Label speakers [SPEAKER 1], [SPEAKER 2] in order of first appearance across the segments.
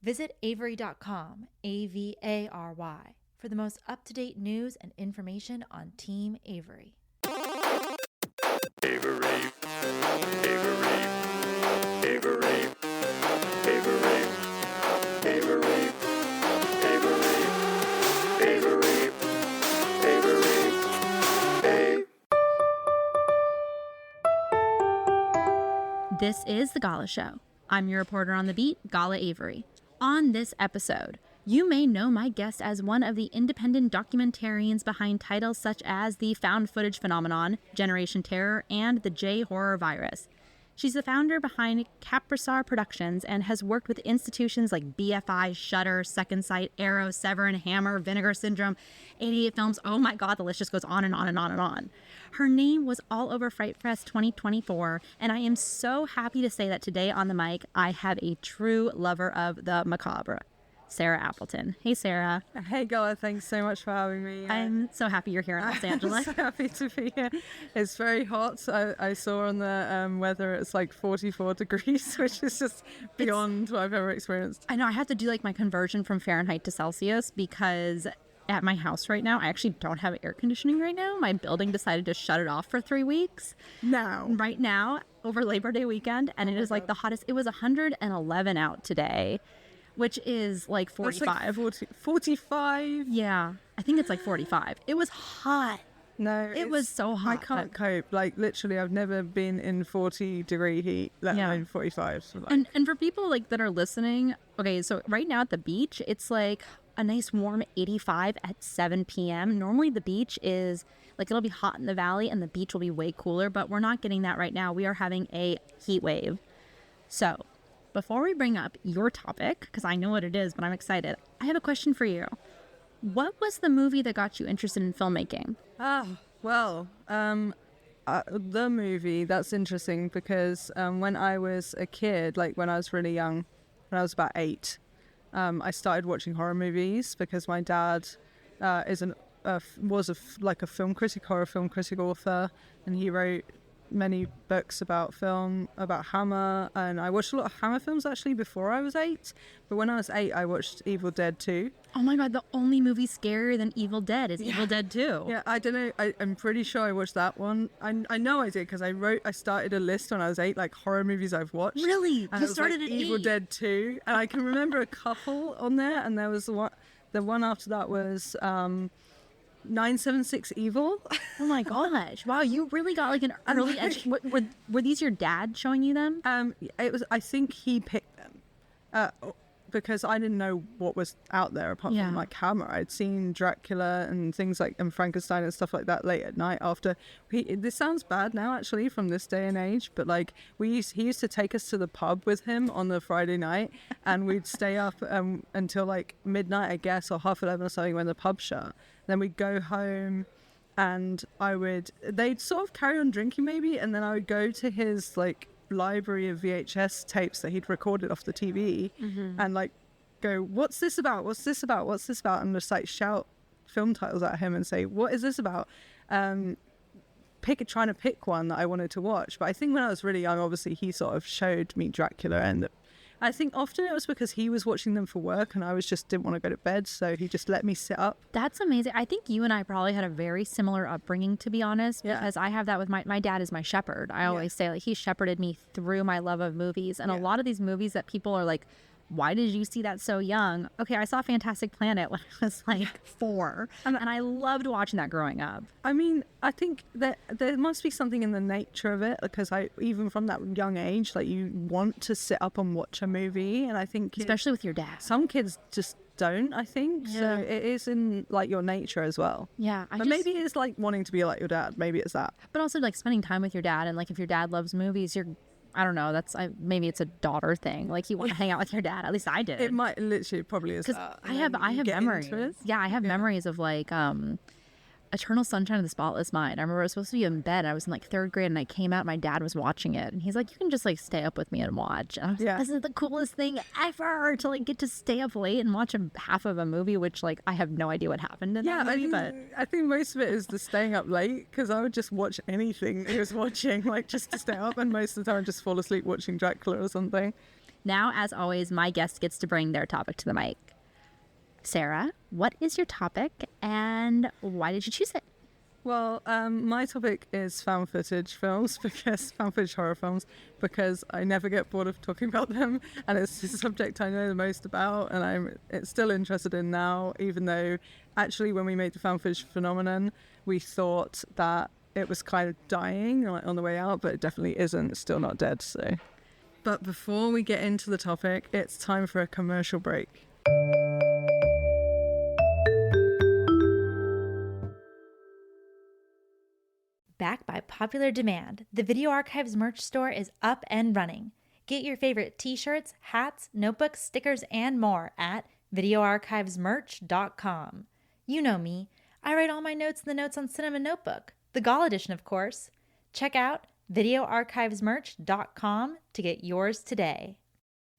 [SPEAKER 1] Visit Avery.com, Avary, for the most up-to-date news and information on Team Avery.
[SPEAKER 2] Avery, Avery, Avery, Avery, Avery, Avery, Avery, Avery,
[SPEAKER 3] This is The Gala Show. I'm your reporter on the beat, Gala Avery. On this episode, you may know my guest as one of the independent documentarians behind titles such as the found footage phenomenon, Generation Terror, and the J-horror virus. She's the founder behind Capressar Productions and has worked with institutions like BFI, Shudder, Second Sight, Arrow, Severin, Hammer, Vinegar Syndrome, 88 Films. Oh my God, the list just goes on and on and on and on. Her name was all over Fright Fest 2024, and I am so happy to say that today on the mic, I have a true lover of the macabre, Sarah Applton. Hey, Sarah.
[SPEAKER 4] Hey, Gala. Thanks so much for having me.
[SPEAKER 3] I'm so happy you're here in Los Angeles.
[SPEAKER 4] I'm so happy to be here. It's very hot. I saw on the weather it's like 44 degrees, which is just beyond what I've ever experienced.
[SPEAKER 3] I know. I have to do like my conversion from Fahrenheit to Celsius because at my house right now, I actually don't have air conditioning right now. My building decided to shut it off for 3 weeks. Right now, over Labor Day weekend, and it is like the hottest. It was 111 out today, which is like 45.
[SPEAKER 4] That's like 45?
[SPEAKER 3] Yeah, I think it's like 45. It was hot.
[SPEAKER 4] No,
[SPEAKER 3] it was so hot.
[SPEAKER 4] I can't cope. Like literally, I've never been in 40-degree heat, let alone 45. So like.
[SPEAKER 3] And for people like that are listening, okay, so right now at the beach, it's like a nice warm 85 at 7 p.m. Normally the beach is like, it'll be hot in the valley and the beach will be way cooler, but we're not getting that right now. We are having a heat wave. So before we bring up your topic, because I know what it is, but I'm excited, I have a question for you. What was the movie that got you interested in filmmaking?
[SPEAKER 4] The movie, that's interesting because when I was a kid, like when I was really young, when I was about 8, I started watching horror movies because my dad was a film critic, horror film critic author, and he wrote many books about film, about Hammer, and I watched a lot of Hammer films actually before I was 8, but when I was 8 I watched Evil Dead 2.
[SPEAKER 3] Oh my God, the only movie scarier than Evil Dead is Evil Dead 2.
[SPEAKER 4] Yeah, I don't know, I'm pretty sure I watched that one. I know I did because I started a list when I was 8, like horror movies I've watched.
[SPEAKER 3] Really?
[SPEAKER 4] And
[SPEAKER 3] You started
[SPEAKER 4] like
[SPEAKER 3] at
[SPEAKER 4] Evil
[SPEAKER 3] 8?
[SPEAKER 4] Dead 2, and I can remember a couple on there, and there was the one after that was 976 Evil.
[SPEAKER 3] Oh my gosh. Wow, you really got like an early edge. Were these your dad showing you them?
[SPEAKER 4] It was. I think he picked them because I didn't know what was out there apart from like Hammer. I'd seen Dracula and things like and Frankenstein and stuff like that late at night after. This sounds bad now actually from this day and age, but like he used to take us to the pub with him on the Friday night, and we'd stay up until like midnight, I guess, or 11:30 or something when the pub shut. Then we'd go home, and they'd sort of carry on drinking maybe, and then I would go to his like library of VHS tapes that he'd recorded off the TV, and like go, what's this about, and just like shout film titles at him and say, what is this about, trying to pick one that I wanted to watch. But I think when I was really young, obviously he sort of showed me Dracula, and I think often it was because he was watching them for work and I didn't want to go to bed, so he just let me sit up.
[SPEAKER 3] That's amazing. I think you and I probably had a very similar upbringing, to be honest, because I have that with my dad is my shepherd. I always say like he shepherded me through my love of movies, and a lot of these movies that people are like, why did you see that so young? Okay, I saw Fantastic Planet when I was like 4, and I loved watching that growing up.
[SPEAKER 4] I mean, I think that there must be something in the nature of it, because even from that young age, like you want to sit up and watch a movie, and I think
[SPEAKER 3] especially with your dad.
[SPEAKER 4] Some kids just don't, I think. So it is in like your nature as well.
[SPEAKER 3] Yeah.
[SPEAKER 4] Maybe it's like wanting to be like your dad. Maybe it's that.
[SPEAKER 3] But also like spending time with your dad, and like if your dad loves movies, I don't know, maybe it's a daughter thing. Like you want to hang out with your dad. At least I did.
[SPEAKER 4] It might literally probably is that.
[SPEAKER 3] I have memories. Yeah, I have memories of like Eternal Sunshine of the Spotless Mind. I remember I was supposed to be in bed. I was in like 3rd grade and I came out, my dad was watching it, and he's like, you can just like stay up with me and watch. And I was like, this is the coolest thing ever, to like get to stay up late and watch half of a movie, which like I have no idea what happened in that movie.
[SPEAKER 4] I think most of it is the staying up late, because I would just watch anything he was watching, like just to stay up, and most of the time I'd just fall asleep watching Dracula or something.
[SPEAKER 3] Now, as always, my guest gets to bring their topic to the mic. Sarah, what is your topic and why did you choose it?
[SPEAKER 4] Well, my topic is found footage films, found footage horror films, because I never get bored of talking about them, and it's the subject I know the most about, and I'm still interested in now, even though actually when we made the found footage phenomenon, we thought that it was kind of dying on the way out, but it definitely isn't. It's still not dead, so. But before we get into the topic, it's time for a commercial break.
[SPEAKER 1] Backed by popular demand, the Video Archives merch store is up and running. Get your favorite t-shirts, hats, notebooks, stickers, and more at videoarchivesmerch.com. You know me. I write all my notes in the Notes on Cinema notebook, the Gala edition, of course. Check out videoarchivesmerch.com to get yours today.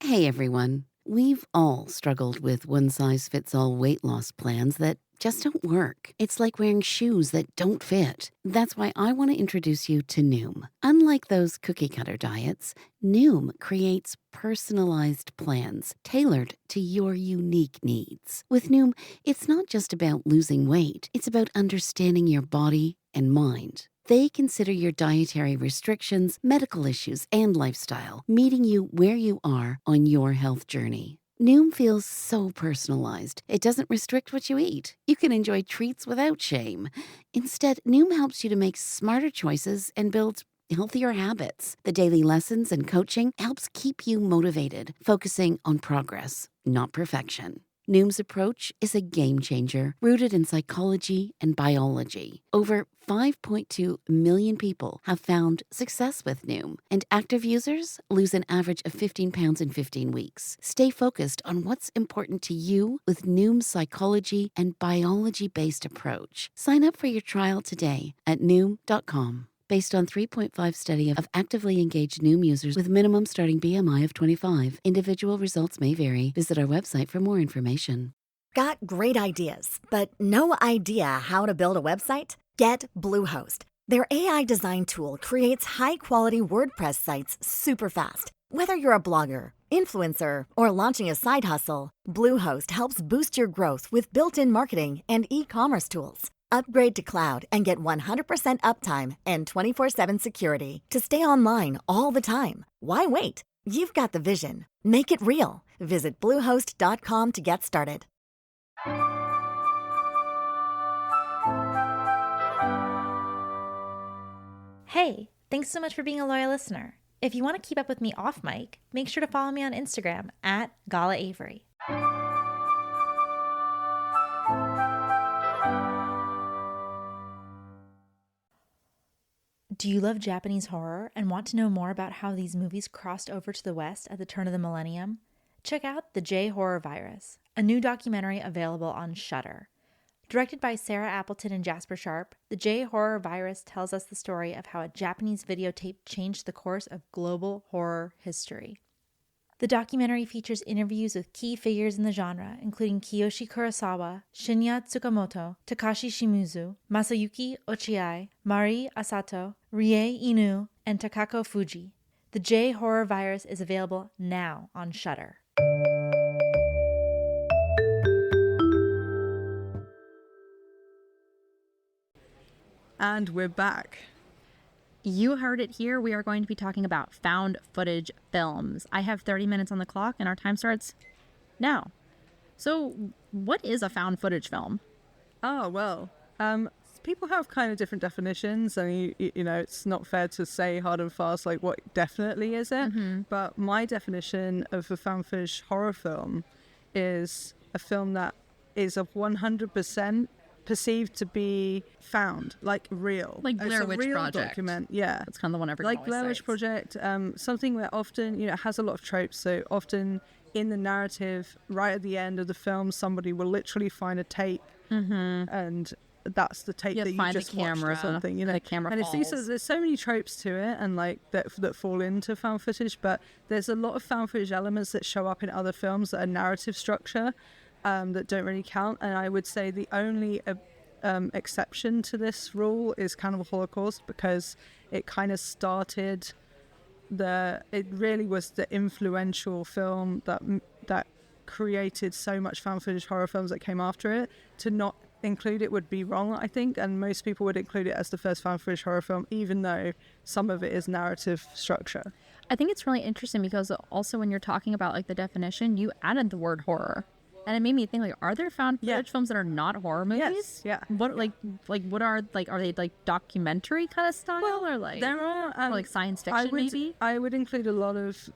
[SPEAKER 5] Hey everyone. We've all struggled with one-size-fits-all weight loss plans that just don't work. It's like wearing shoes that don't fit. That's why I want to introduce you to Noom. Unlike those cookie-cutter diets, Noom creates personalized plans tailored to your unique needs. With Noom, it's not just about losing weight. It's about understanding your body and mind. They consider your dietary restrictions, medical issues, and lifestyle, meeting you where you are on your health journey. Noom feels so personalized. It doesn't restrict what you eat. You can enjoy treats without shame. Instead, Noom helps you to make smarter choices and build healthier habits. The daily lessons and coaching helps keep you motivated, focusing on progress, not perfection. Noom's approach is a game changer, rooted in psychology and biology. Over 5.2 million people have found success with Noom, and active users lose an average of 15 pounds in 15 weeks. Stay focused on what's important to you with Noom's psychology and biology-based approach. Sign up for your trial today at Noom.com. Based on 3.5 study of actively engaged Noom users with minimum starting BMI of 25. Individual results may vary. Visit our website for more information.
[SPEAKER 6] Got great ideas, but no idea how to build a website? Get Bluehost. Their AI design tool creates high-quality WordPress sites super fast. Whether you're a blogger, influencer, or launching a side hustle, Bluehost helps boost your growth with built-in marketing and e-commerce tools. Upgrade to cloud and get 100% uptime and 24/7 security to stay online all the time. Why wait? You've got the vision. Make it real. Visit Bluehost.com to get started.
[SPEAKER 1] Hey, thanks so much for being a loyal listener. If you want to keep up with me off mic, make sure to follow me on Instagram at Gala Avery. Do you love Japanese horror and want to know more about how these movies crossed over to the West at the turn of the millennium? Check out The J-Horror Virus, a new documentary available on Shudder. Directed by Sarah Applton and Jasper Sharp, The J-Horror Virus tells us the story of how a Japanese videotape changed the course of global horror history. The documentary features interviews with key figures in the genre, including Kiyoshi Kurosawa, Shinya Tsukamoto, Takashi Shimizu, Masayuki Ochiai, Mari Asato, Rie Inu, and Takako Fuji. The J-Horror Virus is available now on Shudder.
[SPEAKER 4] And we're back.
[SPEAKER 3] You heard it here. We are going to be talking about found footage films. I have 30 minutes on the clock and our time starts now. So what is a found footage film?
[SPEAKER 4] Oh, well, people have kind of different definitions, and you know, it's not fair to say hard and fast like what definitely is it. But my definition of a found footage horror film is a film that is of 100% perceived to be found, like real,
[SPEAKER 3] like Blair Witch Project.
[SPEAKER 4] Document, yeah,
[SPEAKER 3] that's kind of the one everyone
[SPEAKER 4] like Blair Witch Project. Something that often, you know, has a lot of tropes. So often in the narrative, right at the end of the film, somebody will literally find a tape, and that's the tape that you
[SPEAKER 3] find
[SPEAKER 4] just
[SPEAKER 3] the camera
[SPEAKER 4] watched or something, you know.
[SPEAKER 3] The camera
[SPEAKER 4] and
[SPEAKER 3] falls.
[SPEAKER 4] there's so many tropes to it, and like that fall into found footage. But there's a lot of found footage elements that show up in other films that are narrative structure. That don't really count, and I would say the only exception to this rule is Cannibal Holocaust, because it kind of started it really was the influential film that created so much found footage horror films that came after it. To not include it would be wrong, I think, and most people would include it as the first found footage horror film, even though some of it is narrative structure.
[SPEAKER 3] I think it's really interesting because also when you're talking about like the definition, you added the word horror. And it made me think, like, are there found footage films that are not horror movies?
[SPEAKER 4] Yes, yeah.
[SPEAKER 3] What what are they like documentary kind of style, or like
[SPEAKER 4] there are
[SPEAKER 3] or like science fiction maybe?
[SPEAKER 4] I would include a lot of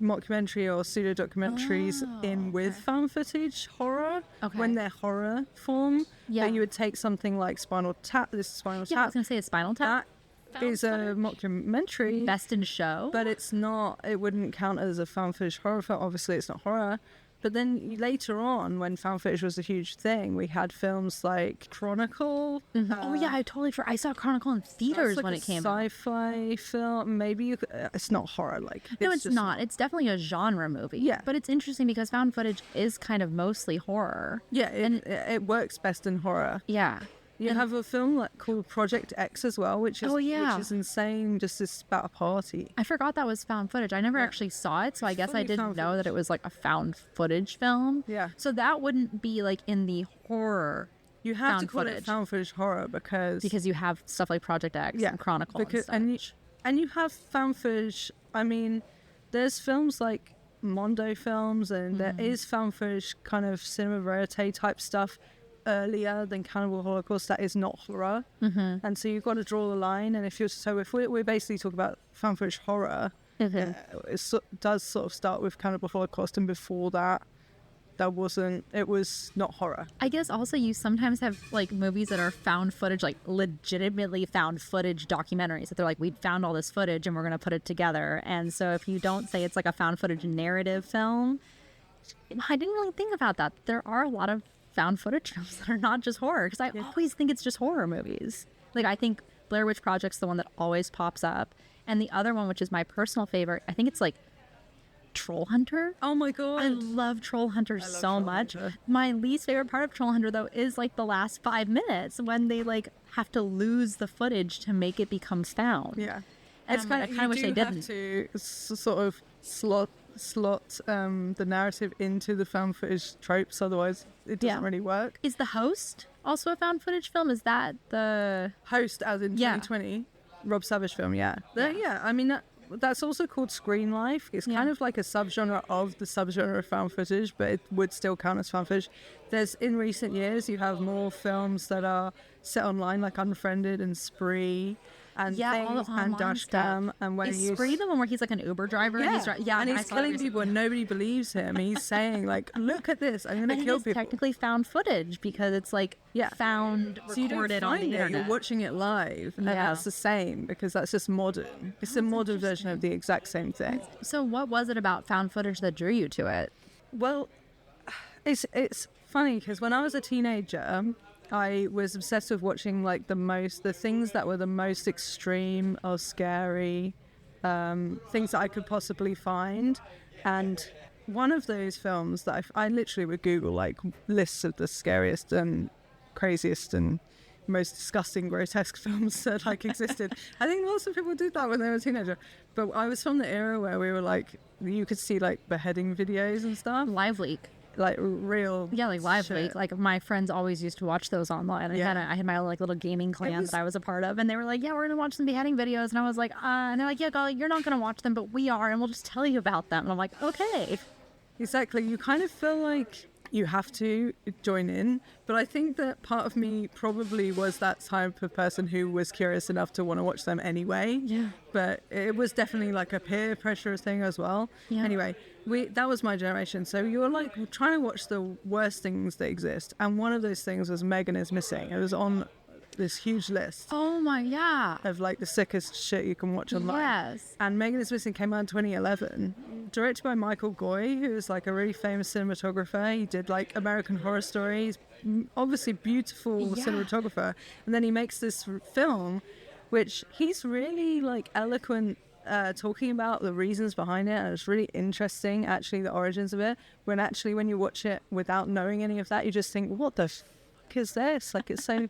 [SPEAKER 4] mockumentary or pseudo documentaries in with found footage horror when they're horror form.
[SPEAKER 3] Yeah,
[SPEAKER 4] you would take something like Spinal Tap. This is Spinal Tap.
[SPEAKER 3] I was gonna say it's Spinal Tap.
[SPEAKER 4] That is a mockumentary.
[SPEAKER 3] Best in Show.
[SPEAKER 4] But it's not. It wouldn't count as a found footage horror film. Obviously, it's not horror. But then later on, when found footage was a huge thing, we had films like Chronicle.
[SPEAKER 3] Oh yeah, I totally forgot. I saw Chronicle in theaters when it came out.
[SPEAKER 4] Sci-fi film. Maybe it's not horror.
[SPEAKER 3] No, it's not. It's definitely a genre movie.
[SPEAKER 4] Yeah.
[SPEAKER 3] But it's interesting because found footage is kind of mostly horror.
[SPEAKER 4] Yeah, it works best in horror.
[SPEAKER 3] Yeah.
[SPEAKER 4] You have a film called Project X as well, which is which is insane. Just it's about a party.
[SPEAKER 3] I forgot that was found footage. I never actually saw it, so I guess I didn't know that it was like a found footage film.
[SPEAKER 4] Yeah.
[SPEAKER 3] So that wouldn't be like in the horror.
[SPEAKER 4] You have to call it found footage horror because
[SPEAKER 3] you have stuff like Project X and Chronicle
[SPEAKER 4] and you have found footage. I mean, there's films like Mondo films, and there is found footage kind of cinema verite type stuff earlier than Cannibal Holocaust that is not horror, and so you've got to draw the line. And if we're basically talking about found footage horror, it does sort of start with Cannibal Holocaust, and before that it was not horror.
[SPEAKER 3] I guess also you sometimes have like movies that are found footage, like legitimately found footage documentaries that they're like, we found all this footage and we're going to put it together. And so if you don't say it's like a found footage narrative film, I didn't really think about that. There are a lot of found footage films that are not just horror, because I always think it's just horror movies. Like I think Blair Witch Project's the one that always pops up, and the other one, which is my personal favorite, I think it's like Troll Hunter.
[SPEAKER 4] Oh my god,
[SPEAKER 3] I love Troll Hunter so much. My least favorite part of Troll Hunter though is like the last 5 minutes when they like have to lose the footage to make it become found.
[SPEAKER 4] Yeah,
[SPEAKER 3] and I kind of wish they didn't.
[SPEAKER 4] To sort of slot the narrative into the found footage tropes, otherwise it doesn't really work.
[SPEAKER 3] Is The Host also a found footage film? Is that the
[SPEAKER 4] Host, as in 2020 Rob Savage film? I mean that's also called Screen Life. It's kind of like a subgenre of the subgenre of found footage, but it would still count as found footage. There's, in recent years, you have more films that are set online, like Unfriended and Spree and things, and Dashcam, and when
[SPEAKER 3] is Spree the one where he's like an Uber driver?
[SPEAKER 4] And he's killing people and nobody believes him. He's saying like, look at this, I'm gonna kill people.
[SPEAKER 3] It's technically found footage because it's like found recorded on the internet.
[SPEAKER 4] You're watching it live, and that's the same because that's just modern. It's a modern version of the exact same thing.
[SPEAKER 3] So what was it about found footage that drew you to it?
[SPEAKER 4] Well, it's funny because when I was a teenager, I was obsessed with watching like the things that were the most extreme or scary things that I could possibly find. And one of those films that I literally would Google like lists of the scariest and craziest and most disgusting, grotesque films that like existed. I think lots of people did that when they were a teenager. But I was from the era where we were like, you could see like beheading videos and stuff.
[SPEAKER 3] Live Leak.
[SPEAKER 4] Like real
[SPEAKER 3] Live
[SPEAKER 4] shit.
[SPEAKER 3] Leak. Like my friends always used to watch those online. I had my own like little gaming clan that I was a part of, and they were like, yeah, we're gonna watch some beheading videos, and I was like, and they're like, yeah, Gala, you're not gonna watch them, but we are, and we'll just tell you about them. And I'm like, okay.
[SPEAKER 4] Exactly. You kind of feel like you have to join in, but I think that part of me probably was that type of person who was curious enough to want to watch them anyway.
[SPEAKER 3] Yeah.
[SPEAKER 4] But it was definitely like a peer pressure thing as well.
[SPEAKER 3] Yeah.
[SPEAKER 4] Anyway, that was my generation. So you were like trying to watch the worst things that exist, and one of those things was Megan is Missing. It was on this huge list.
[SPEAKER 3] Oh my, yeah.
[SPEAKER 4] Of like the sickest shit you can watch online.
[SPEAKER 3] Yes.
[SPEAKER 4] And Megan is Missing came out in 2011, directed by Michael Goy, who is like a really famous cinematographer. He did like American Horror Stories, obviously beautiful cinematographer. And then he makes this film, which he's really like eloquent talking about the reasons behind it, and it's really interesting actually the origins of it, when you watch it without knowing any of that, you just think, what the fuck is this? Like, it's so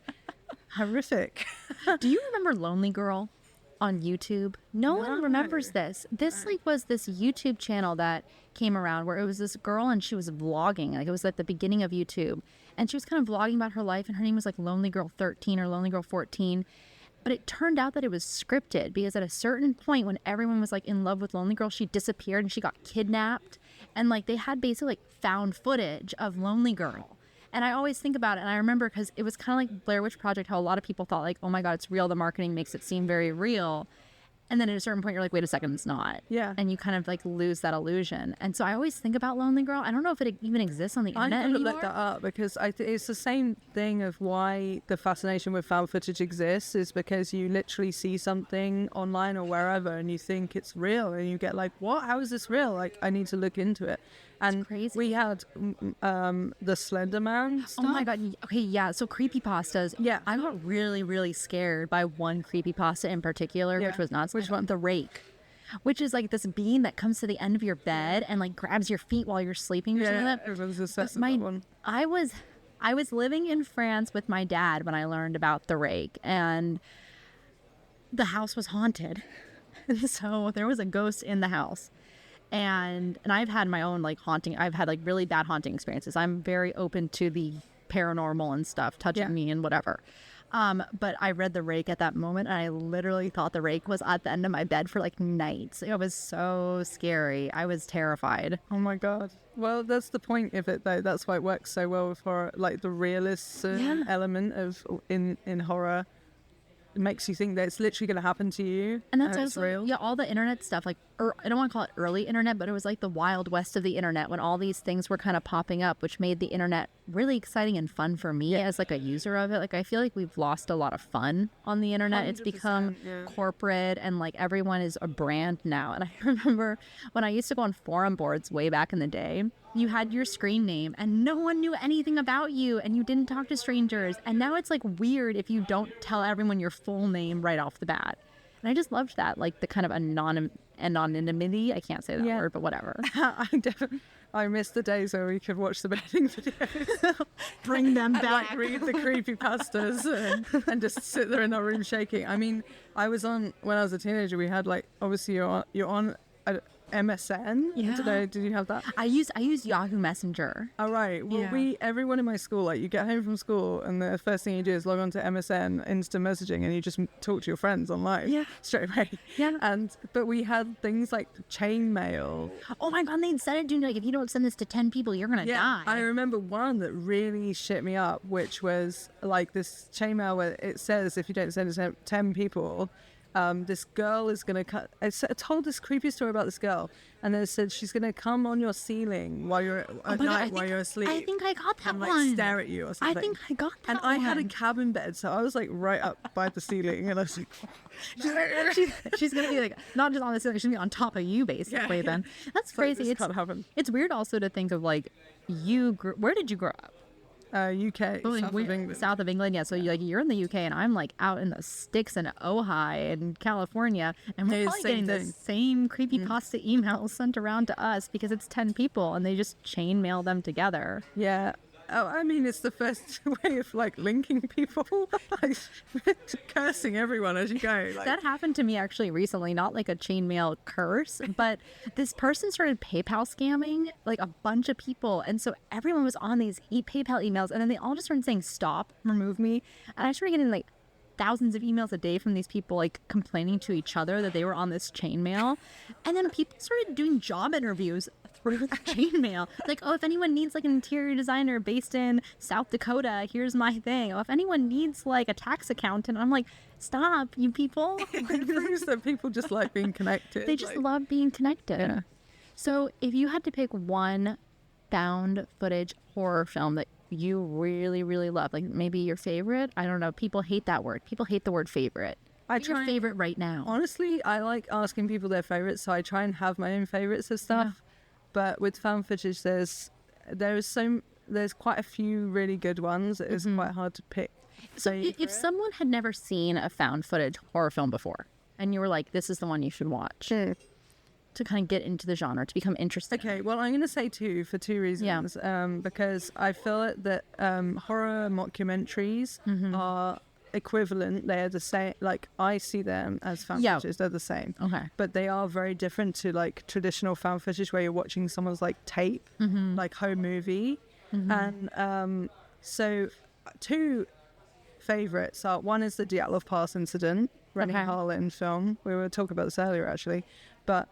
[SPEAKER 4] horrific.
[SPEAKER 3] Do you remember Lonely Girl? on YouTube. No one remembers this. This like was this YouTube channel that came around where it was this girl and she was vlogging. Like it was like the beginning of YouTube. And she was kind of vlogging about her life, and her name was like Lonely Girl 13 or Lonely Girl 14. But it turned out that it was scripted because at a certain point when everyone was like in love with Lonely Girl, she disappeared and she got kidnapped. And like they had basically like found footage of Lonely Girl. And I always think about it, and I remember because it was kind of like Blair Witch Project, how a lot of people thought like, oh my God, it's real. The marketing makes it seem very real. And then at a certain point, you're like, wait a second, it's not.
[SPEAKER 4] Yeah.
[SPEAKER 3] And you kind of like lose that illusion. And so I always think about Lonely Girl. I don't know if it even exists on the internet
[SPEAKER 4] I'm going to
[SPEAKER 3] anymore.
[SPEAKER 4] look that up because it's the same thing of why the fascination with found footage exists is because you literally see something online or wherever and you think it's real and you get like, what? How is this real? Like, I need to look into it. And
[SPEAKER 3] crazy.
[SPEAKER 4] We had the Slender Man stuff.
[SPEAKER 3] Oh my God. Okay, yeah. So creepypastas.
[SPEAKER 4] Yeah.
[SPEAKER 3] I got really, really scared by one creepypasta in particular, which was nuts.
[SPEAKER 4] Which one?
[SPEAKER 3] The Rake. Which is like this being that comes to the end of your bed and like grabs your feet while you're sleeping or something like that.
[SPEAKER 4] Everyone's obsessed with that one.
[SPEAKER 3] I was living in France with my dad when I learned about the Rake, and the house was haunted. And so there was a ghost in the house. And I've had my own like haunting. I've had like really bad haunting experiences. I'm very open to the paranormal and stuff, touching me and whatever. But I read The Rake at that moment, and I literally thought The Rake was at the end of my bed for like nights. It was so scary. I was terrified.
[SPEAKER 4] Oh my God. Well, that's the point of it though. That's why it works so well for like the realist element of in horror. It makes you think that it's literally going to happen to you,
[SPEAKER 3] and that's
[SPEAKER 4] it's
[SPEAKER 3] also,
[SPEAKER 4] real.
[SPEAKER 3] Yeah, all the internet stuff, like I don't want to call it early internet, but it was like the wild west of the internet when all these things were kind of popping up, which made the internet really exciting and fun for me as like a user of it. Like I feel like we've lost a lot of fun on the internet. It's become corporate, and like everyone is a brand now. And I remember when I used to go on forum boards way back in the day, you had your screen name and no one knew anything about you and you didn't talk to strangers. And now it's like weird if you don't tell everyone your full name right off the bat. And I just loved that, like the kind of anonymity. I can't say that word, but whatever.
[SPEAKER 4] I miss the days where we could watch the bedding videos,
[SPEAKER 3] Bring them back.
[SPEAKER 4] like read the creepypastas and just sit there in our room shaking. I mean, when I was a teenager, we had like, obviously you're on MSN.
[SPEAKER 3] Yeah.
[SPEAKER 4] I don't know, did you have that?
[SPEAKER 3] I use Yahoo Messenger.
[SPEAKER 4] All right. Well, everyone in my school, like you get home from school and the first thing you do is log on to MSN, instant messaging, and you just talk to your friends online straight away.
[SPEAKER 3] Yeah.
[SPEAKER 4] But we had things like chain mail.
[SPEAKER 3] Oh my God, they said it, dude, like if you don't send this to 10 people, you're going to die.
[SPEAKER 4] I remember one that really shit me up, which was like this chain mail where it says if you don't send it to 10 people, this girl is going to cut. I told this creepy story about this girl, and then it said she's going to come on your ceiling while you're at night while you're asleep.
[SPEAKER 3] I think I got that
[SPEAKER 4] and
[SPEAKER 3] one.
[SPEAKER 4] like stare at you or something.
[SPEAKER 3] I think I got that
[SPEAKER 4] and
[SPEAKER 3] one.
[SPEAKER 4] I had a cabin bed, so I was like right up by the ceiling, and I was like,
[SPEAKER 3] she's going to be like, not just on the ceiling, she's going to be on top of you basically then. That's crazy.
[SPEAKER 4] This can't happen.
[SPEAKER 3] It's weird also to think of like, where did you grow up?
[SPEAKER 4] UK, south of England.
[SPEAKER 3] South of England, yeah. So you're in the UK, and I'm like out in the sticks in Ojai in California, and we're probably getting the same creepypasta emails sent around to us because it's 10 people, and they just chain mail them together.
[SPEAKER 4] Yeah. Oh, I mean, it's the first way of like linking people, like cursing everyone as you go. Like.
[SPEAKER 3] That happened to me actually recently, not like a chainmail curse, but this person started PayPal scamming like a bunch of people. And so everyone was on these PayPal emails, and then they all just started saying, stop, remove me. And I started getting like thousands of emails a day from these people like complaining to each other that they were on this chainmail. And then people started doing job interviews through the chainmail. Like, oh, if anyone needs like an interior designer based in South Dakota, here's my thing. Oh, if anyone needs like a tax accountant, I'm like, stop, you people.
[SPEAKER 4] It proves that people just like being connected.
[SPEAKER 3] They just love being connected. Yeah. So if you had to pick one found footage horror film that you really, really love, like maybe your favorite, I don't know, people hate that word. People hate the word favorite. What's your favorite right now?
[SPEAKER 4] Honestly, I like asking people their favorites, so I try and have my own favorites of stuff. Yeah. But with found footage, there's quite a few really good ones. It is quite hard to pick.
[SPEAKER 3] So if someone had never seen a found footage horror film before, and you were like, this is the one you should watch, to kind of get into the genre, to become interested.
[SPEAKER 4] Okay, well, I'm going to say two for two reasons. Because I feel that horror mockumentaries are equivalent. They're the same. Like, I see them as found footage. They're the same.
[SPEAKER 3] Okay.
[SPEAKER 4] But they are very different to like traditional found footage where you're watching someone's like tape, like home movie. And so two favorites are, one is the Dyatlov Pass incident, Rennie Harlin film. We were talking about this earlier actually, but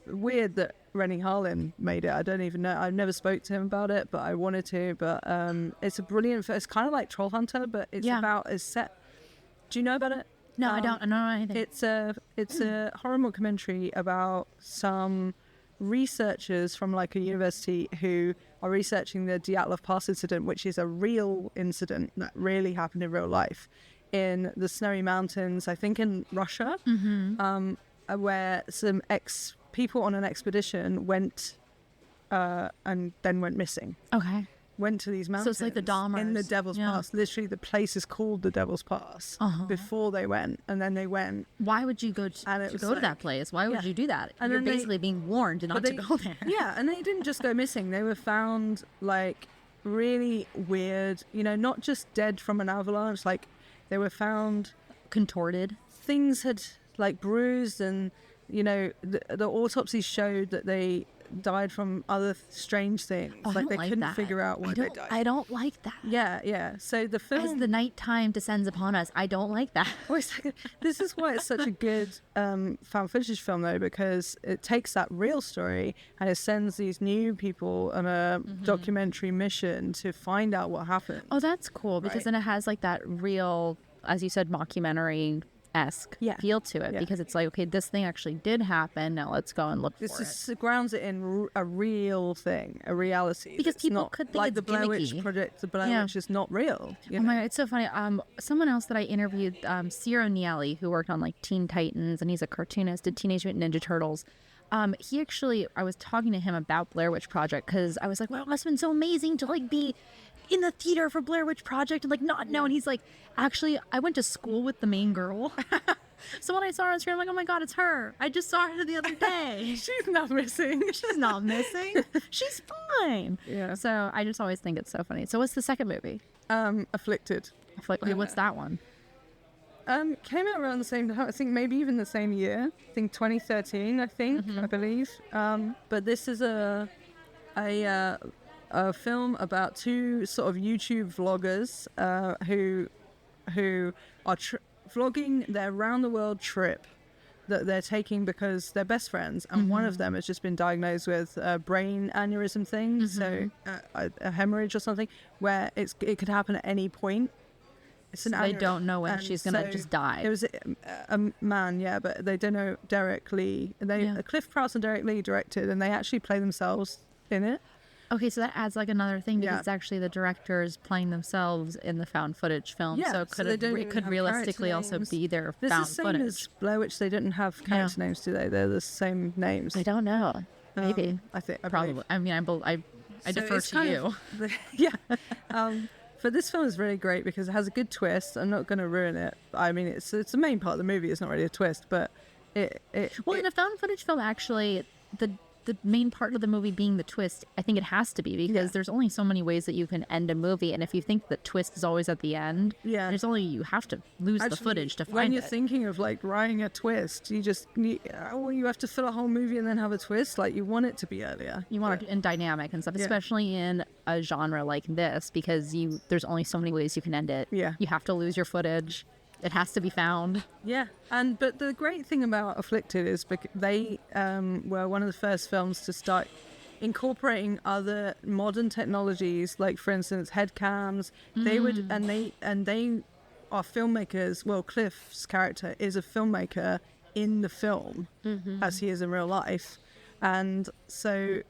[SPEAKER 4] weird that Rennie Harlin made it. I don't even know. I've never spoke to him about it, but I wanted to. But it's a brilliant. It's kind of like Troll Hunter, but it's about a set. Do you know about it?
[SPEAKER 3] No, I don't know anything.
[SPEAKER 4] It's a horror documentary about some researchers from like a university who are researching the Dyatlov Pass incident, which is a real incident that really happened in real life in the snowy mountains, I think in Russia, where some people on an expedition went and then went missing.
[SPEAKER 3] Okay.
[SPEAKER 4] Went to these mountains.
[SPEAKER 3] So it's like the Dahmers.
[SPEAKER 4] In the Devil's Pass. Literally, the place is called the Devil's Pass before they went. And then they went.
[SPEAKER 3] Why would you go to that place? Why would you do that? And you're basically being warned not to go there.
[SPEAKER 4] Yeah, and they didn't just go missing. They were found, like, really weird. You know, not just dead from an avalanche. Like, they were found...
[SPEAKER 3] Contorted.
[SPEAKER 4] Things had, like, bruised and, you know, the autopsies showed that they died from other strange things. Like they couldn't figure out why they died.
[SPEAKER 3] I don't like that.
[SPEAKER 4] Yeah. So the film,
[SPEAKER 3] as the nighttime descends upon us, I don't like that.
[SPEAKER 4] This is why it's such a good found footage film, though, because it takes that real story and it sends these new people on a documentary mission to find out what happened.
[SPEAKER 3] Oh, that's cool, because then it has like that real, as you said, mockumentary-esque feel to it, because it's like, okay, this thing actually did happen, now let's go and look for it.
[SPEAKER 4] This grounds it in a real thing, a reality,
[SPEAKER 3] because people could think
[SPEAKER 4] like
[SPEAKER 3] it's
[SPEAKER 4] the Blair Witch
[SPEAKER 3] gimmicky.
[SPEAKER 4] Project. The Blair Witch is not real.
[SPEAKER 3] Oh my God, it's so funny. Someone else that I interviewed, Ciro Nieli, who worked on like Teen Titans, and he's a cartoonist, did Teenage Mutant Ninja Turtles. He actually, I was talking to him about Blair Witch Project, because I was like, well, it must have been so amazing to like be in the theater for Blair Witch Project and like not know. And he's like, actually, I went to school with the main girl. So when I saw her on screen, I'm like, oh my God, it's her. I just saw her the other day.
[SPEAKER 4] She's not missing.
[SPEAKER 3] She's not missing. She's fine. Yeah. So I just always think it's so funny. So what's the second movie?
[SPEAKER 4] Afflicted.
[SPEAKER 3] Wait, what's that one?
[SPEAKER 4] Came out around the same time, I think maybe even the same year. I think 2013, I believe. But this is a film about two sort of YouTube vloggers who are vlogging their round-the-world trip that they're taking because they're best friends, and one of them has just been diagnosed with a brain aneurysm thing, so a hemorrhage or something, where it could happen at any point.
[SPEAKER 3] So they don't know when she's going to just die.
[SPEAKER 4] It was a man, but they don't know Derek Lee. Cliff Prowse and Derek Lee directed, and they actually play themselves in it.
[SPEAKER 3] Okay, so that adds like another thing, because it's actually the directors playing themselves in the found footage film. So it could realistically also be their found footage.
[SPEAKER 4] This is the same as Blair Witch. They didn't have character names, do they? They're the same names.
[SPEAKER 3] I don't know. Maybe.
[SPEAKER 4] I think.
[SPEAKER 3] Probably. I mean, I defer to you.
[SPEAKER 4] But this film is really great because it has a good twist. I'm not going to ruin it. I mean, it's the main part of the movie. It's not really a twist, but in
[SPEAKER 3] a found footage film, actually, the main part of the movie being the twist, I think it has to be, because there's only so many ways that you can end a movie, and if you think the twist is always at the end, you have to lose the footage to find it.
[SPEAKER 4] When you're thinking of like writing a twist, you have to fill a whole movie and then have a twist. Like, you want it to be earlier.
[SPEAKER 3] You want it in dynamic and stuff, especially in a genre like this, because there's only so many ways you can end it.
[SPEAKER 4] Yeah.
[SPEAKER 3] You have to lose your footage. It has to be found.
[SPEAKER 4] Yeah, but the great thing about Afflicted is they were one of the first films to start incorporating other modern technologies, like for instance head cams. They are filmmakers. Well, Cliff's character is a filmmaker in the film, as he is in real life, and so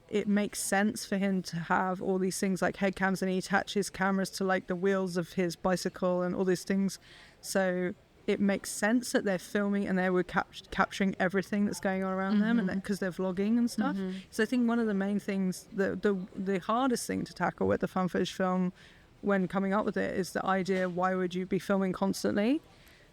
[SPEAKER 4] it makes sense for him to have all these things like head cams, and he attaches cameras to like the wheels of his bicycle and all these things. So it makes sense that they're filming and they were capturing everything that's going on around them, and because they're vlogging and stuff. So I think one of the main things, the hardest thing to tackle with the found footage film when coming up with it, is the idea, why would you be filming constantly?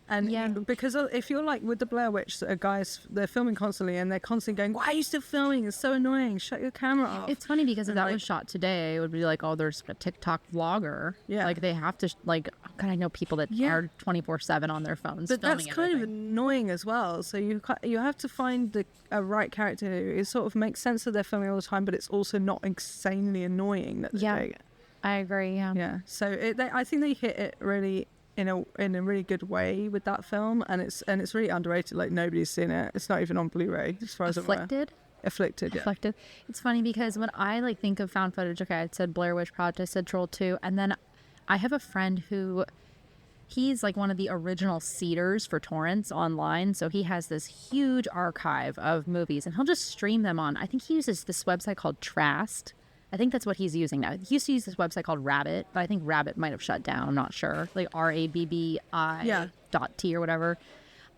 [SPEAKER 4] And because if you're like with the Blair Witch, guys, they're filming constantly and they're constantly going, why are you still filming? It's so annoying. Shut your camera off.
[SPEAKER 3] It's funny because if that was shot today, it would be like, oh, there's a TikTok vlogger.
[SPEAKER 4] Yeah.
[SPEAKER 3] Like they have to, God, I know people that are 24/7 on their phones.
[SPEAKER 4] But
[SPEAKER 3] filming
[SPEAKER 4] that's kind of
[SPEAKER 3] everything.
[SPEAKER 4] annoying as well. So you have to find a right character who sort of makes sense that they're filming all the time, but it's also not insanely annoying that they're doing it.
[SPEAKER 3] I agree. Yeah.
[SPEAKER 4] Yeah. So I think they hit it really in a really good way with that film, and it's really underrated. Like nobody's seen it. It's not even on Blu-ray as far as I'm aware. Afflicted. Yeah.
[SPEAKER 3] Afflicted. It's funny because when I think of found footage, okay, I said Blair Witch Project, I said Troll 2, and then I have a friend who he's like one of the original seeders for torrents online. So he has this huge archive of movies and he'll just stream them on. I think he uses this website called Trast. I think that's what he's using now. He used to use this website called Rabbit, but I think Rabbit might have shut down. I'm not sure. Like RABBI .t or whatever.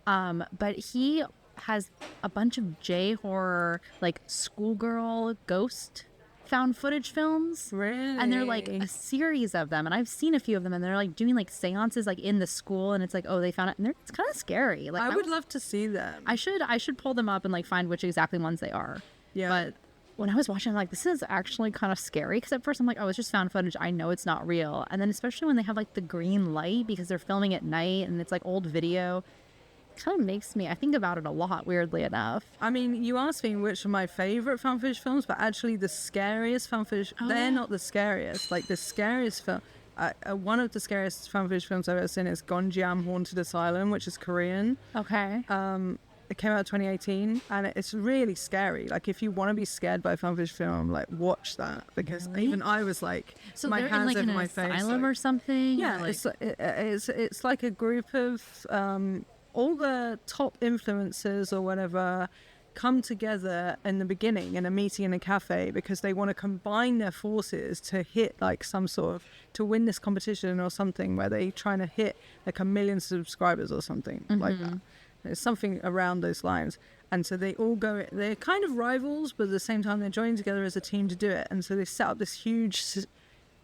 [SPEAKER 3] But he has a bunch of J-horror, like schoolgirl ghost found footage films.
[SPEAKER 4] Really?
[SPEAKER 3] And they're like a series of them. And I've seen a few of them and they're like doing like seances like in the school. And it's like, oh, they found it. And it's kind of scary. Like
[SPEAKER 4] I would love to see them.
[SPEAKER 3] I should pull them up and like find which exactly ones they are.
[SPEAKER 4] Yeah.
[SPEAKER 3] But when I was watching, I'm like, this is actually kind of scary. Because at first I'm like, oh, it's just found footage. I know it's not real. And then especially when they have like the green light because they're filming at night and it's like old video. It kind of makes me, I think about it a lot, weirdly enough.
[SPEAKER 4] I mean, you asked me which are my favorite found footage films, but actually the scariest found footage, they're not the scariest. Like the scariest film, one of the scariest found footage films I've ever seen is Gonjiam Haunted Asylum, which is Korean.
[SPEAKER 3] Okay.
[SPEAKER 4] It came out in 2018 and it's really scary. Like if you want to be scared by a found footage film, like watch that, because even I was like,
[SPEAKER 3] So
[SPEAKER 4] my
[SPEAKER 3] they're
[SPEAKER 4] hands
[SPEAKER 3] in like
[SPEAKER 4] over
[SPEAKER 3] an
[SPEAKER 4] my face.
[SPEAKER 3] asylum
[SPEAKER 4] Like,
[SPEAKER 3] or something?
[SPEAKER 4] yeah,
[SPEAKER 3] or like...
[SPEAKER 4] it's like a group of all the top influencers or whatever come together in the beginning in a meeting in a cafe because they want to combine their forces to hit like some sort of, to win this competition or something where they trying to hit like 1 million subscribers or something like that. It's something around those lines. And so they all go, they're kind of rivals, but at the same time they're joining together as a team to do it. And so they set up this huge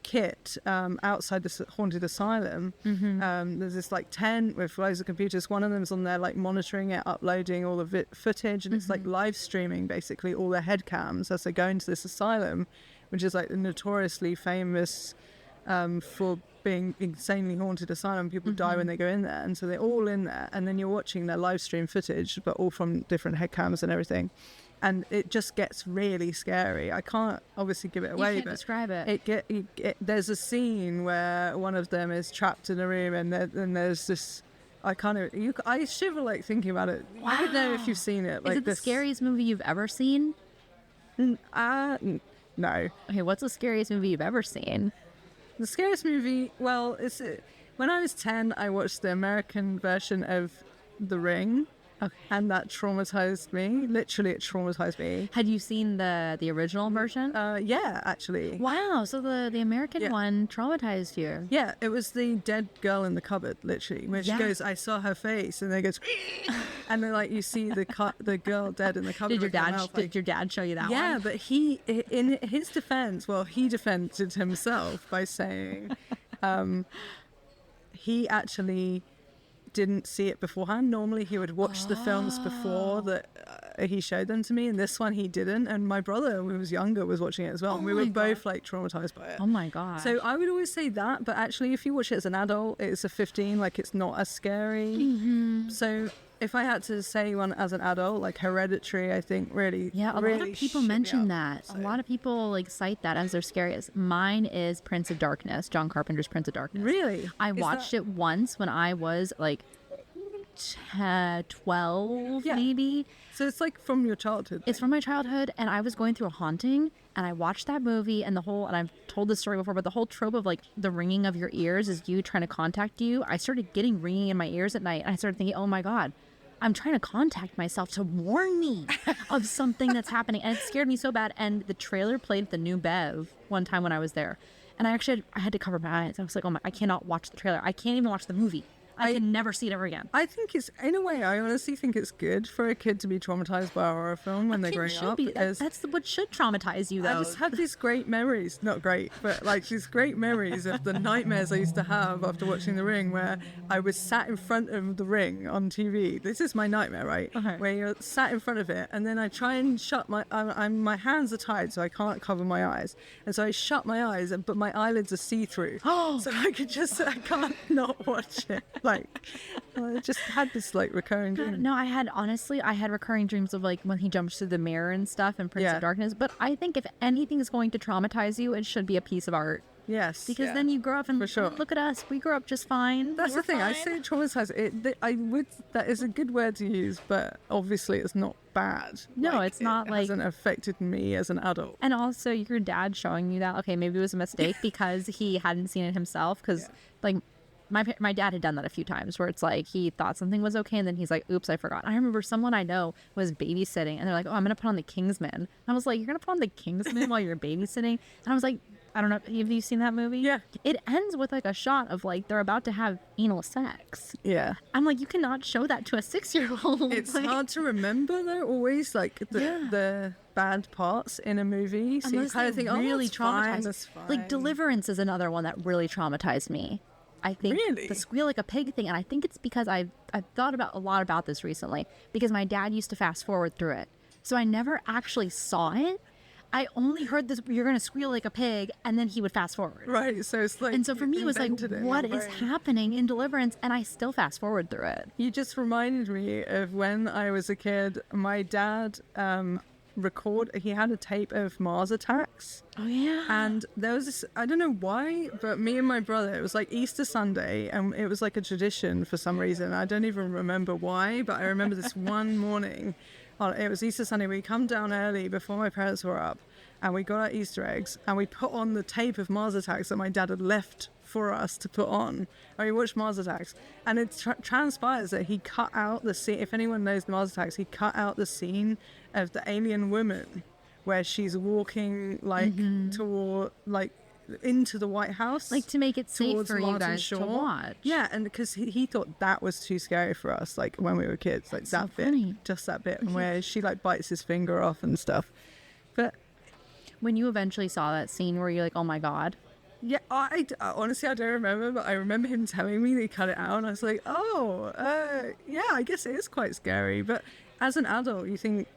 [SPEAKER 4] kit outside this haunted asylum. There's this like tent with loads of computers. One of them's on there like monitoring it, uploading all the footage, and it's like live streaming basically all their head cams as they go into this asylum, which is like the notoriously famous for being insanely haunted asylum. People die when they go in there, and so they're all in there, and then you're watching their live stream footage, but all from different head cams and everything. And it just gets really scary. I can't obviously give it away,
[SPEAKER 3] You can't
[SPEAKER 4] but
[SPEAKER 3] describe it.
[SPEAKER 4] there's a scene where one of them is trapped in a room, and there's this. I shiver like thinking about it. Wow. I don't know if you've seen it. Like
[SPEAKER 3] Is it the scariest movie you've ever seen?
[SPEAKER 4] No.
[SPEAKER 3] Okay, what's the scariest movie you've ever seen?
[SPEAKER 4] The scariest movie, well, when I was 10, I watched the American version of The Ring. Okay. And that traumatized me. Literally, it traumatized me.
[SPEAKER 3] Had you seen the original version?
[SPEAKER 4] Yeah, actually.
[SPEAKER 3] Wow, so the American one traumatized you.
[SPEAKER 4] Yeah, it was the dead girl in the cupboard, literally, where she goes, I saw her face, and then goes, and then like you see the girl dead in the cupboard.
[SPEAKER 3] Did your dad show you that one?
[SPEAKER 4] Yeah, but he, in his defense, he defended himself by saying he actually didn't see it beforehand. Normally he would watch the films before that he showed them to me, and this one he didn't. And my brother, who was younger, was watching it as well, and we were both like traumatized by it.
[SPEAKER 3] Oh my god.
[SPEAKER 4] So I would always say that, but actually if you watch it as an adult, it's a 15, like it's not as scary. So if I had to say one as an adult, like Hereditary, I think really
[SPEAKER 3] a
[SPEAKER 4] really
[SPEAKER 3] lot of people
[SPEAKER 4] shook me
[SPEAKER 3] mention
[SPEAKER 4] up,
[SPEAKER 3] that.
[SPEAKER 4] so.
[SPEAKER 3] A lot of people like cite that as their scariest. Mine is Prince of Darkness, John Carpenter's Prince of Darkness.
[SPEAKER 4] Really?
[SPEAKER 3] I watched it once when I was like 12 maybe.
[SPEAKER 4] So it's like from your childhood.
[SPEAKER 3] It's from my childhood, and I was going through a haunting, and I watched that movie, and and I've told this story before, but the whole trope of like the ringing of your ears is you trying to contact you. I started getting ringing in my ears at night, and I started thinking, oh my god, I'm trying to contact myself to warn me of something that's happening, and it scared me so bad. And the trailer played at the New Bev one time when I was there, and I had to cover my eyes. I was like, oh my, I cannot watch the trailer. I can't even watch the movie. I can never see it ever again.
[SPEAKER 4] I think it's, in a way, I honestly think it's good for a kid to be traumatized by a horror film when they're growing up.
[SPEAKER 3] That's what should traumatize you, though.
[SPEAKER 4] I just had these great memories, not great, but like these great memories of the nightmares I used to have after watching The Ring, where I was sat in front of The Ring on TV. This is my nightmare, right?
[SPEAKER 3] Okay.
[SPEAKER 4] Where you're sat in front of it, and then I try and shut my hands are tied, so I can't cover my eyes. And so I shut my eyes, but my eyelids are see-through. So I can't not watch it. Like, I just had this like recurring dream.
[SPEAKER 3] No, I had recurring dreams of like when he jumps through the mirror and stuff in Prince of Darkness. But I think if anything is going to traumatize you, it should be a piece of art.
[SPEAKER 4] Yes.
[SPEAKER 3] Because then you grow up and look at us. We grew up just fine.
[SPEAKER 4] That's the thing. Fine. I say traumatized. That is a good word to use, but obviously it's not bad.
[SPEAKER 3] No, it's not
[SPEAKER 4] it hasn't affected me as an adult.
[SPEAKER 3] And also your dad showing you that, okay, maybe it was a mistake because he hadn't seen it himself. Because like my dad had done that a few times where it's like he thought something was okay and then he's like, oops, I forgot. I remember someone I know was babysitting and they're like, oh, I'm going to put on The Kingsman. And I was like, you're going to put on The Kingsman while you're babysitting? And I was like, I don't know. Have you seen that movie?
[SPEAKER 4] Yeah.
[SPEAKER 3] It ends with like a shot of like they're about to have anal sex.
[SPEAKER 4] Yeah.
[SPEAKER 3] I'm like, you cannot show that to a 6-year-old.
[SPEAKER 4] It's
[SPEAKER 3] like,
[SPEAKER 4] hard to remember though. Always like the bad parts in a movie. So you kind of think,
[SPEAKER 3] really
[SPEAKER 4] traumatized.
[SPEAKER 3] That's fine. Like Deliverance is another one that really traumatized me. I think the squeal like a pig thing, and I think it's because I've thought about a lot about this recently because my dad used to fast forward through it, so I never actually saw it. I only heard this, you're going to squeal like a pig, and then he would fast forward.
[SPEAKER 4] Right, so it's like...
[SPEAKER 3] And so for me, it was like, what is happening in Deliverance? And I still fast forward through it.
[SPEAKER 4] You just reminded me of when I was a kid, my dad he had a tape of Mars attacks.
[SPEAKER 3] Oh, yeah.
[SPEAKER 4] And there was this, I don't know why, but me and my brother, it was like Easter Sunday, and it was like a tradition for some reason. I don't even remember why, but I remember this one morning... It was Easter Sunday. We come down early before my parents were up, and we got our Easter eggs, and we put on the tape of Mars Attacks that my dad had left for us to put on. And we watched Mars Attacks, and it transpires that he cut out the scene. If anyone knows the Mars Attacks, he cut out the scene of the alien woman where she's walking like toward like into the White House,
[SPEAKER 3] like to make it safe for you guys to watch.
[SPEAKER 4] Yeah, and because he thought that was too scary for us, like when we were kids, like that bit, just that bit where she like bites his finger off and stuff. But
[SPEAKER 3] when you eventually saw that scene, were you like, oh my god?
[SPEAKER 4] Yeah, I honestly I don't remember, but I remember him telling me they cut it out, and I was like, yeah, I guess it is quite scary. But as an adult, you think,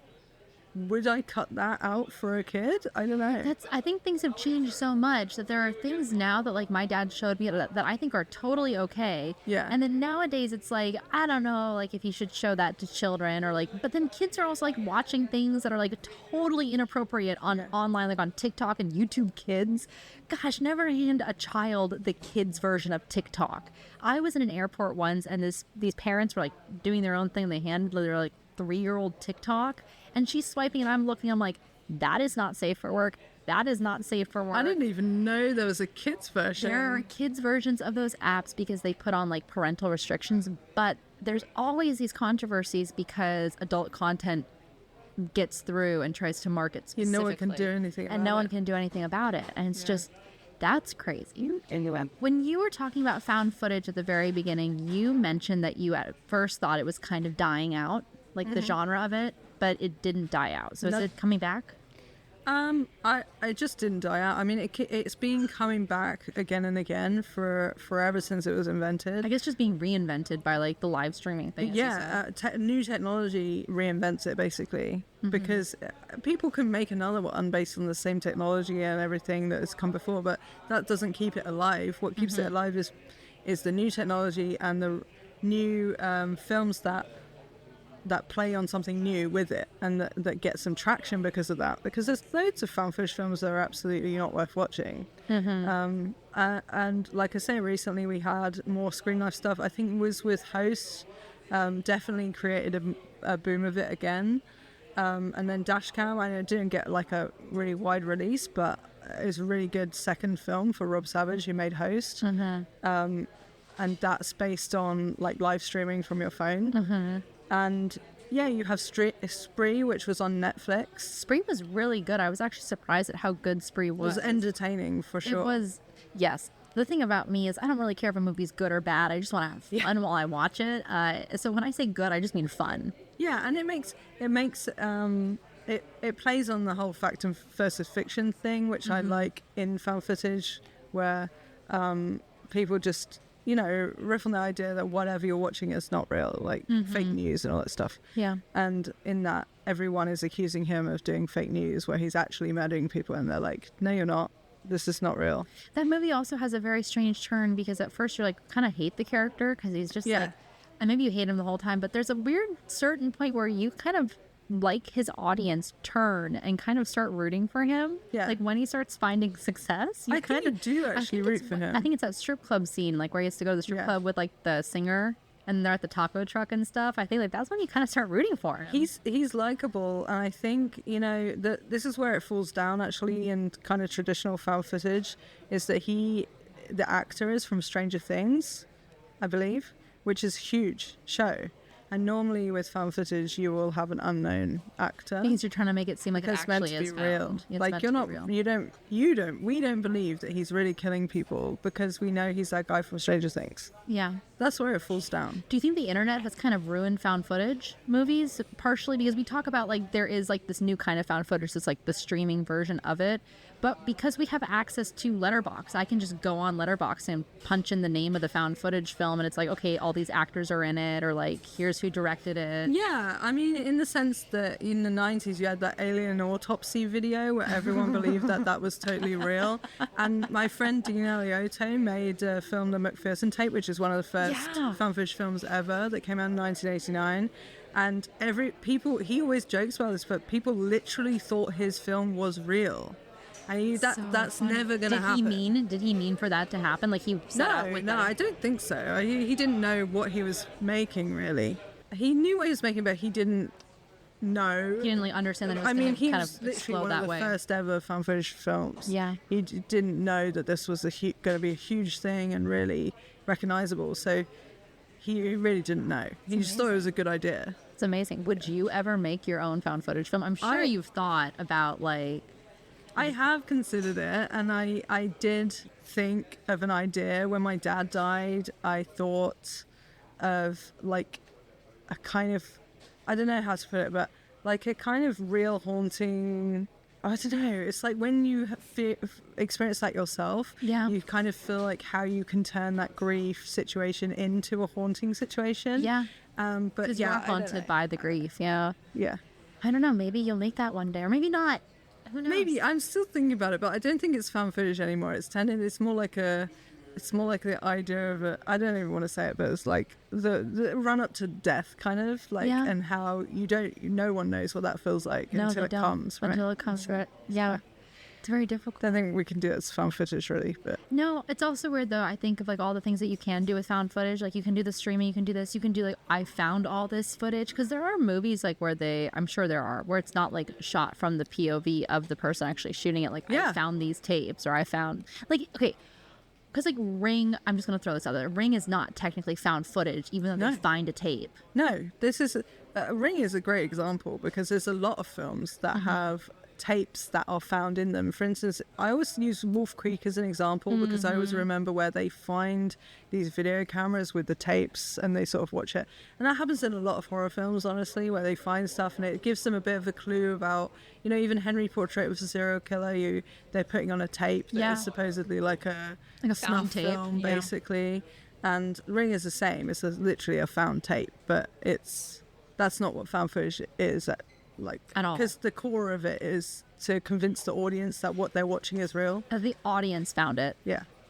[SPEAKER 4] would I cut that out for a kid? I don't know.
[SPEAKER 3] I think things have changed so much that there are things now that like my dad showed me that I think are totally okay.
[SPEAKER 4] Yeah.
[SPEAKER 3] And then nowadays it's like, I don't know, like if you should show that to children or like, but then kids are also like watching things that are like totally inappropriate online, like on TikTok and YouTube Kids. Gosh, never hand a child the kids version of TikTok. I was in an airport once and these parents were like doing their own thing. They handed their like 3-year-old TikTok. And she's swiping and I'm looking, I'm like, that is not safe for work. That is not safe for work.
[SPEAKER 4] I didn't even know there was a kids version.
[SPEAKER 3] There are kids versions of those apps because they put on like parental restrictions, but there's always these controversies because adult content gets through and tries to market specifically.
[SPEAKER 4] No one can do anything about it.
[SPEAKER 3] And no one can do anything about it. And it's just, that's crazy. When you were talking about found footage at the very beginning, you mentioned that you at first thought it was kind of dying out, like the genre of it. But it didn't die out. So is it coming back?
[SPEAKER 4] I just didn't die out. I mean, it's been coming back again and again for forever since it was invented.
[SPEAKER 3] I guess just being reinvented by like the live streaming thing.
[SPEAKER 4] Yeah, new technology reinvents it basically because people can make another one based on the same technology and everything that has come before, but that doesn't keep it alive. What keeps it alive is the new technology and the new films that play on something new with it and that get some traction because of that, because there's loads of found footage films that are absolutely not worth watching. And like I say, recently we had more Screen Life stuff. I think it was with Host, definitely created a boom of it again. And then Dashcam, I know it didn't get like a really wide release, but it was a really good second film for Rob Savage, who made Host. And that's based on like live streaming from your phone. And Yeah, you have Spree, which was on Netflix.
[SPEAKER 3] Spree was really good. I was actually surprised at how good Spree was.
[SPEAKER 4] It was entertaining, for sure.
[SPEAKER 3] It was, yes. The thing about me is I don't really care if a movie's good or bad. I just want to have fun while I watch it. So when I say good, I just mean fun.
[SPEAKER 4] Yeah, and it plays on the whole fact and versus fiction thing, which I like in found footage, where people just, riff on the idea that whatever you're watching is not real, like fake news and all that stuff.
[SPEAKER 3] Yeah.
[SPEAKER 4] And in that, everyone is accusing him of doing fake news where he's actually murdering people, and they're like, no, you're not. This is not real.
[SPEAKER 3] That movie also has a very strange turn, because at first you're like, kind of hate the character because he's just like, and maybe you hate him the whole time, but there's a weird certain point where you kind of like his audience turn and kind of start rooting for him. Yeah. Like when he starts finding success,
[SPEAKER 4] I kind of do actually root for him.
[SPEAKER 3] I think it's that strip club scene, like where he has to go to the strip club with like the singer, and they're at the taco truck and stuff. I think like that's when you kind of start rooting for him.
[SPEAKER 4] He's likable, and I think that this is where it falls down actually in kind of traditional found footage, is that the actor is from Stranger Things, I believe, which is a huge show. And normally with found footage, you will have an unknown actor.
[SPEAKER 3] Because you're trying to make it seem like it actually
[SPEAKER 4] meant to be
[SPEAKER 3] is
[SPEAKER 4] real.
[SPEAKER 3] It's
[SPEAKER 4] like you're not, we don't believe that he's really killing people because we know he's that guy from Stranger Things.
[SPEAKER 3] Yeah.
[SPEAKER 4] That's where it falls down.
[SPEAKER 3] Do you think the internet has kind of ruined found footage movies? Partially because we talk about like there is like this new kind of found footage that's like the streaming version of it. But because we have access to Letterboxd, I can just go on Letterboxd and punch in the name of the found footage film, and it's like, okay, all these actors are in it, or like, here's who directed it.
[SPEAKER 4] Yeah, I mean, in the sense that in the 90s you had that alien autopsy video where everyone believed that was totally real. And my friend Dean Alioto made a film, The McPherson Tape, which is one of the first found footage films ever, that came out in 1989. And he always jokes about this, but people literally thought his film was real. And that's never going to happen.
[SPEAKER 3] Did he mean for that to happen? Like he set out with that?
[SPEAKER 4] I don't think so. He didn't know what he was making, really. He knew what he was making, but he didn't know.
[SPEAKER 3] He didn't really understand that it was kind of
[SPEAKER 4] literally
[SPEAKER 3] explode
[SPEAKER 4] one
[SPEAKER 3] that
[SPEAKER 4] of the
[SPEAKER 3] way.
[SPEAKER 4] first ever found footage films.
[SPEAKER 3] Yeah.
[SPEAKER 4] He didn't know that this was going to be a huge thing and really recognizable. So he really didn't know. He just thought it was a good idea.
[SPEAKER 3] It's amazing. Would you ever make your own found footage film? I'm sure you've thought about like...
[SPEAKER 4] I have considered it, and I did think of an idea. When my dad died, I thought of like a kind of, I don't know how to put it, but like a kind of real haunting, I don't know, it's like when you experience that yourself, you kind of feel like how you can turn that grief situation into a haunting situation.
[SPEAKER 3] Yeah.
[SPEAKER 4] But
[SPEAKER 3] you're haunted by the grief. Yeah.
[SPEAKER 4] Yeah.
[SPEAKER 3] I don't know, maybe you'll make that one day, or maybe not. Who knows?
[SPEAKER 4] Maybe. I'm still thinking about it, but I don't think it's found footage anymore. It's more like the idea of I don't even want to say it, but it's like the run up to death kind of like, and how no one knows what that feels like until it comes, right?
[SPEAKER 3] Until it comes, right? Yeah. It's very difficult.
[SPEAKER 4] I don't think we can do it as found footage, really. But
[SPEAKER 3] no, it's also weird though. I think of like all the things that you can do with found footage. Like you can do the streaming, you can do this, you can do like I found all this footage, because there are movies like where I'm sure there are, where it's not like shot from the POV of the person actually shooting it. Like I found these tapes, or I found like because like Ring. I'm just gonna throw this out there. Ring is not technically found footage, even though they find a tape.
[SPEAKER 4] No, this is Ring is a great example, because there's a lot of films that have tapes that are found in them. For instance, I always use Wolf Creek as an example, because I always remember where they find these video cameras with the tapes and they sort of watch it. And that happens in a lot of horror films, honestly, where they find stuff and it gives them a bit of a clue about, even Henry Portrait of a Serial Killer, they're putting on a tape that is supposedly like a snuff
[SPEAKER 3] tape
[SPEAKER 4] film, basically. And Ring is the same. It's literally a found tape, but that's not what found footage is at all, because the core of it is to convince the audience that what they're watching is real.
[SPEAKER 3] The audience found it.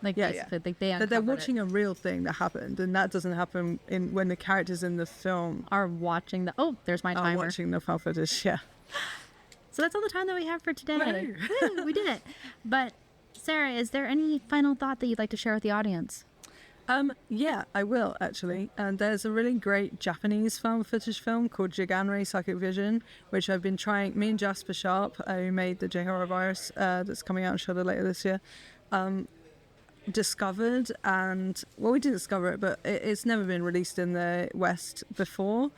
[SPEAKER 3] Like they're
[SPEAKER 4] watching a real thing that happened, and that doesn't happen when the characters in the film
[SPEAKER 3] are watching there's my timer.
[SPEAKER 4] Watching the found footage. So
[SPEAKER 3] that's all the time that we have for today.
[SPEAKER 4] Woo,
[SPEAKER 3] we did it. But Sarah, is there any final thought that you'd like to share with the audience?
[SPEAKER 4] Yeah, I will, actually. And there's a really great Japanese found footage film called Jiganrei Psychic Vision, which I've been trying. Me and Jasper Sharp, who made the J-Horror Virus, that's coming out in Shudder later this year, discovered. And, well, we didn't discover it, but it's never been released in the West before.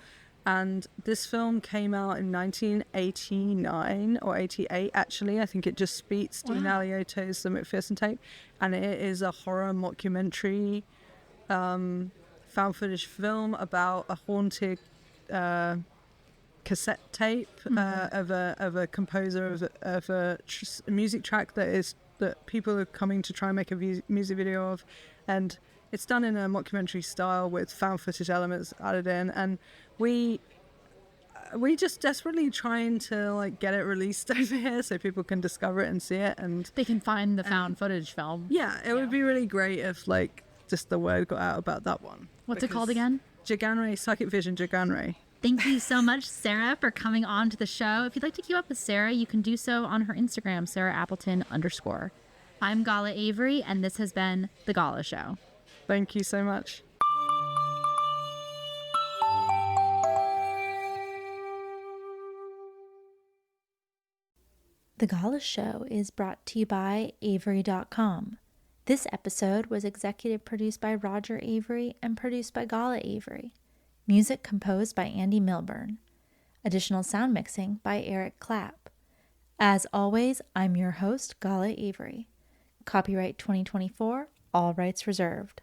[SPEAKER 4] And this film came out in 1989 or 88, actually. I think it just beats Dean Alioto's The McPherson Tape. And it is a horror mockumentary found footage film about a haunted cassette tape of a composer of a music track that people are coming to try and make a music video of. And it's done in a mockumentary style with found footage elements added in, and we just desperately trying to like get it released over here so people can discover it and see it, and
[SPEAKER 3] they can find the found footage film.
[SPEAKER 4] Yeah, it would be really great if like just the word got out about that one.
[SPEAKER 3] What's it called again?
[SPEAKER 4] Jaganre, Psychic Vision Jaganre.
[SPEAKER 3] Thank you so much, Sarah, for coming on to the show. If you'd like to keep up with Sarah, you can do so on her Instagram, Sarah Applton _. I'm Gala Avery, and this has been The Gala Show.
[SPEAKER 4] Thank you so much.
[SPEAKER 1] The Gala Show is brought to you by Avery.com. This episode was executive produced by Roger Avery and produced by Gala Avery. Music composed by Andy Milburn. Additional sound mixing by Eric Clapp. As always, I'm your host, Gala Avery. Copyright 2024, all rights reserved.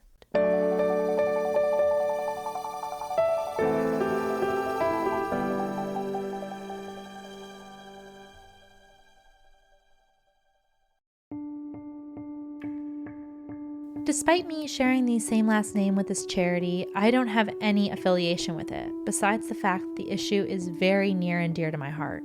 [SPEAKER 1] Despite me sharing the same last name with this charity, I don't have any affiliation with it, besides the fact that the issue is very near and dear to my heart.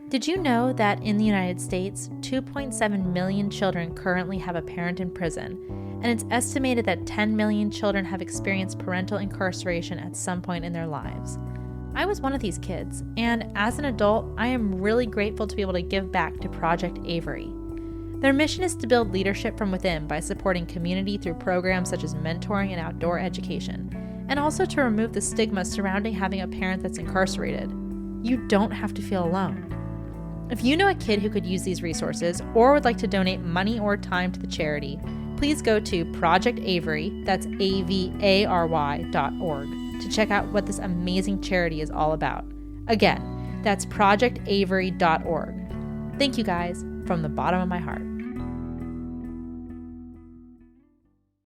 [SPEAKER 1] Did you know that in the United States, 2.7 million children currently have a parent in prison, and it's estimated that 10 million children have experienced parental incarceration at some point in their lives? I was one of these kids, and as an adult, I am really grateful to be able to give back to Project Avery. Their mission is to build leadership from within by supporting community through programs such as mentoring and outdoor education, and also to remove the stigma surrounding having a parent that's incarcerated. You don't have to feel alone. If you know a kid who could use these resources or would like to donate money or time to the charity, please go to Project Avery, that's AVARY.org, to check out what this amazing charity is all about. Again, that's projectavery.org. Thank you guys from the bottom of my heart.